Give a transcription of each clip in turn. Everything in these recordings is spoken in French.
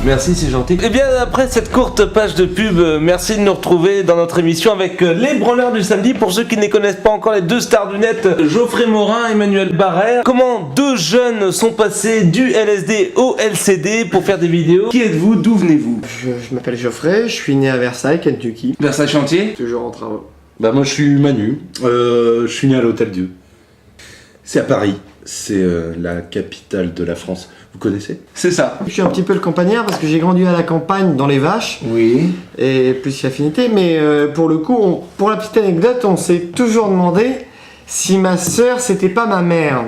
Merci, c'est gentil. Et bien, après cette courte page de pub, merci de nous retrouver dans notre émission avec les branleurs du samedi. Pour ceux qui ne connaissent pas encore les deux stars du net, Geoffrey Morin, Emmanuel Barrère. Comment deux jeunes sont passés du LSD au LCD pour faire des vidéos? Qui êtes-vous? D'où venez-vous? Je m'appelle Geoffrey, je suis né à Versailles, Kentucky. Versailles Chantier? Toujours en travaux. Bah moi je suis Manu, je suis né à l'Hôtel Dieu. C'est à Paris, c'est la capitale de la France. Vous connaissez? C'est ça. Je suis un petit peu le campagnard parce que j'ai grandi à la campagne dans les vaches. Oui. Et plus affinité, mais pour le coup, pour la petite anecdote, on s'est toujours demandé si ma sœur c'était pas ma mère.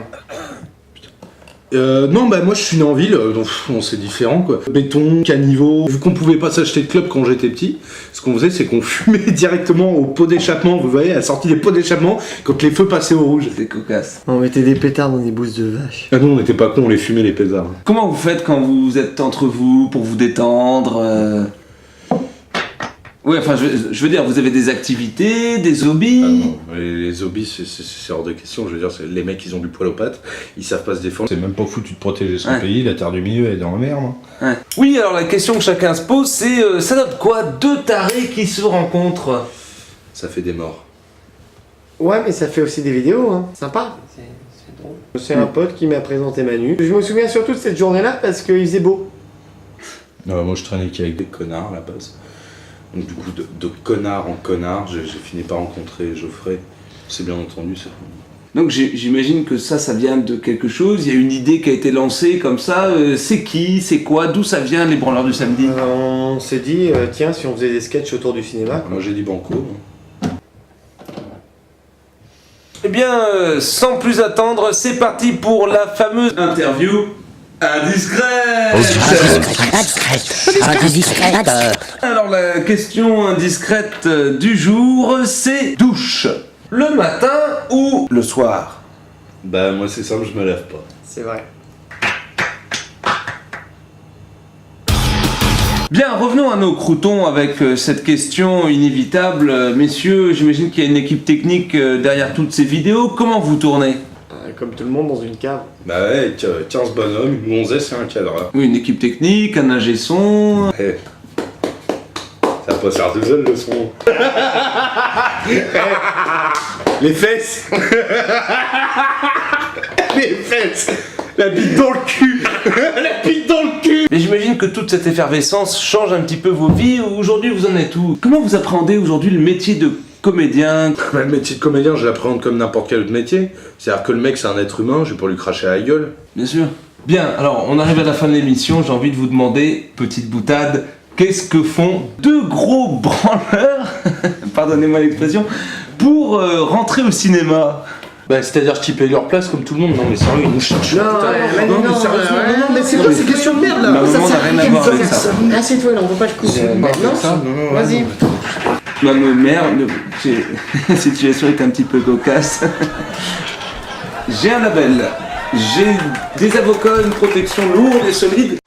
Non, bah moi je suis né en ville, donc bon, c'est différent quoi. Béton, caniveau. Vu qu'on pouvait pas s'acheter de club quand j'étais petit, ce qu'on faisait c'est qu'on fumait directement au pot d'échappement, vous voyez, à la sortie des pots d'échappement, quand les feux passaient au rouge. C'est cocasse. On mettait des pétards dans des bousses de vache. Ah non, on n'était pas cons, on les fumait les pétards. Comment vous faites quand vous êtes entre vous pour vous détendre Oui, enfin, je veux dire, vous avez des activités, des hobbies? Ah non, les hobbies c'est hors de question, je veux dire, les mecs ils ont du poil aux pattes, ils savent pas se défendre. C'est même pas foutu de protéger son pays, la terre du milieu est dans la merde. Ouais. Oui, alors la question que chacun se pose, c'est ça donne quoi? Deux tarés qui se rencontrent? Ça fait des morts. Ouais, mais ça fait aussi des vidéos, hein. Sympa. C'est drôle. C'est un pote qui m'a présenté Manu. Je me souviens surtout de cette journée-là parce qu'il faisait beau. Non, moi je traînais qu'avec des connards à la base. Donc du coup, de connard en connard, j'ai fini par rencontrer Geoffrey. C'est bien entendu ça. Donc j'imagine que ça vient de quelque chose, il y a une idée qui a été lancée comme ça, c'est qui, c'est quoi, d'où ça vient les branleurs du samedi? On s'est dit, tiens, si on faisait des sketchs autour du cinéma. Quoi. Moi j'ai dit banco. Eh bien, sans plus attendre, c'est parti pour la fameuse interview indiscrète. Alors la question indiscrète du jour, c'est douche, le matin ou le soir? Bah moi c'est simple, je me lève pas. C'est vrai. Bien, revenons à nos croutons avec cette question inévitable. Messieurs, j'imagine qu'il y a une équipe technique derrière toutes ces vidéos. Comment vous tournez? Comme tout le monde dans une cave. Bah ouais, 15 bonhommes, une gonzesse et un cadre. Oui, une équipe technique, un ingé son. Hey. Ça va pas se faire tout seul le son. Les fesses. Les fesses. La bite dans le cul. La bite dans le cul. Mais j'imagine que toute cette effervescence change un petit peu vos vies. Aujourd'hui, vous en êtes où? Comment vous appréhendez aujourd'hui le métier de comédien? Le métier de comédien, je l'appréhende comme n'importe quel autre métier. C'est-à-dire que le mec, c'est un être humain, je vais pas lui cracher à la gueule. Bien sûr. Bien, alors on arrive à la fin de l'émission, j'ai envie de vous demander, petite boutade, qu'est-ce que font deux gros branleurs, pardonnez-moi l'expression, pour rentrer au cinéma? Bah c'est-à-dire qu'ils payent leur place comme tout le monde. Non mais sérieux, ils nous cherchent. Non, mais sérieusement, non, mais c'est quoi ces questions de merde là? Ma maman n'a rien à voir avec ça. Assieds-toi là, on voit pas le coup. Non, Vas-y. Ma mère, la situation est un petit peu cocasse. J'ai un label, j'ai des avocats, une protection lourde et solide.